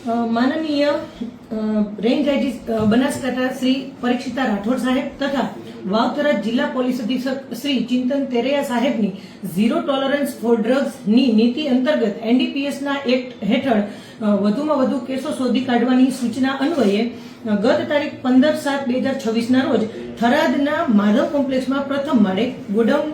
माननीय range IG Banaskantha Shri परीक्षिता राठौड़ साहेब तथा वावथरा जिला पोलीस अधीक्षक श्री चिंतन तेरैया साहेबनी जीरो टॉलरन्स फॉर ड्रग्स नी नीति अंतर्गत एनडीपीएस ना एक्ट हेठळ વધુમાં વધુ કેસો શોધી કાઢવાની સૂચના અન્વયે ગત તારીખ 15/7/2026 ના રોજ થરાદના માધવ કોમ્પ્લેક્સમાં પ્રથમ માળે ગોડાઉન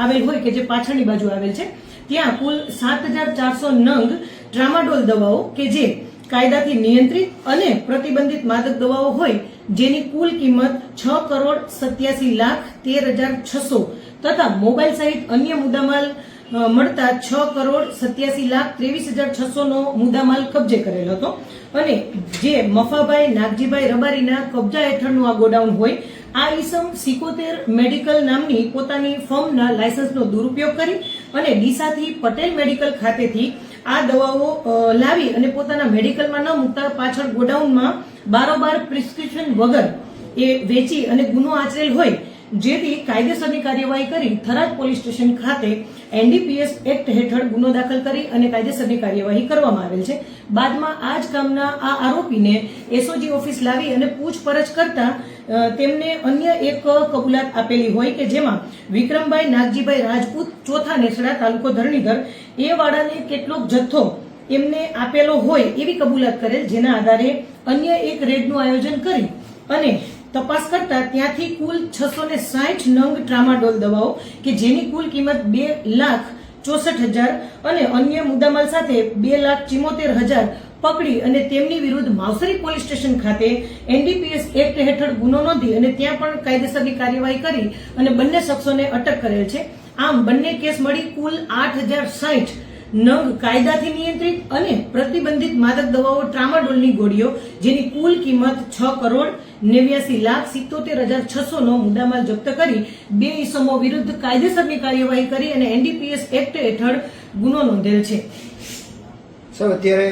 આવેલ હોય કે જે પાછળની બાજુ આવેલ છે ત્યાં કુલ 7400 નંગ ટ્રામાડોલ દવાઓ કે જે કાયદાથી નિયંત્રિત અને પ્રતિબંધિત માદક દવાઓ હોય જેની કુલ કિંમત 6,87,13,600 તથા મોબાઈલ સહિત અન્ય મુદ્દામાલ મળતા 6,87,23,600 નો મુદ્દામાલ કબજે કરેલ હતો અને જે મફાભાઈ નાગજીભાઈ રબારીના કબજા હેઠળનું આ ગોડાઉન હોય આ ઈસમ સિકોતેર મેડિકલ નામની પોતાની ફર્મના લાયસન્સનો દુરુપયોગ કરી અને ડીસાથી પટેલ મેડિકલ ખાતેથી આ દવાઓ લાવી અને પોતાના મેડિકલમાં ન મૂકતા પાછળ ગોડાઉનમાં બારોબાર પ્રિસ્ક્રિપ્શન વગર એ વેચી અને ગુનો આચરેલ હોય જેથી કાયદેસરની કાર્યવાહી કરી થરાદ પોલીસ સ્ટેશન ખાતે એનડીપીએસ એક્ટ હેઠળ ગુનો દાખલ કરી અને કાયદેસરની કાર્યવાહી કરવામાં આવેલ છે। બાદમાં આ જ કામના આ આરોપીને એસઓજી ઓફિસ લાવી અને પૂછપરછ કરતા તેમને અન્ય એક કબૂલાત આપેલી હોય કે જેમાં વિક્રમભાઈ નાગજીભાઈ રાજપૂત ચોથા નેસડા તાલુકો ધરણીધર એ વાળાને કેટલોક જથ્થો એમને આપેલો હોય એવી કબૂલાત કરેલ જેના આધારે અન્ય એક રેડનું આયોજન કરી અને તપાસ કરતા ત્યાંથી કુલ 660 નંગ ટ્રામાડોલ દવાઓ કે જેની કુલ કિંમત 2,64,000 અને અન્ય મુદ્દામાલ સાથે 2,74,000 પકડી અને તેમની વિરુદ્ધ માવસરી પોલીસ સ્ટેશન ખાતે એનડીપીએસ એક્ટ હેઠળ ગુનો નોંધી અને ત્યાં પણ કાયદેસરની કાર્યવાહી કરી અને બંને શખ્સોને અટક કરેલ છે। આમ બંને કેસ મળી કુલ 8,060 નંગ કાયદાથી નિયંત્રિત અને પ્રતિબંધિત માદક દવાઓ ટ્રામાડોલની ગોળીઓ જેની કુલ કિંમત 6,89,77,600 નો મુદ્દામાલ જપ્ત કરી બે ઇસમો વિરુદ્ધ કાયદેસરની કાર્યવાહી કરી અને એનડીપીએસ એક્ટ હેઠળ ગુનો નોંધેલ છે। સર અત્યારે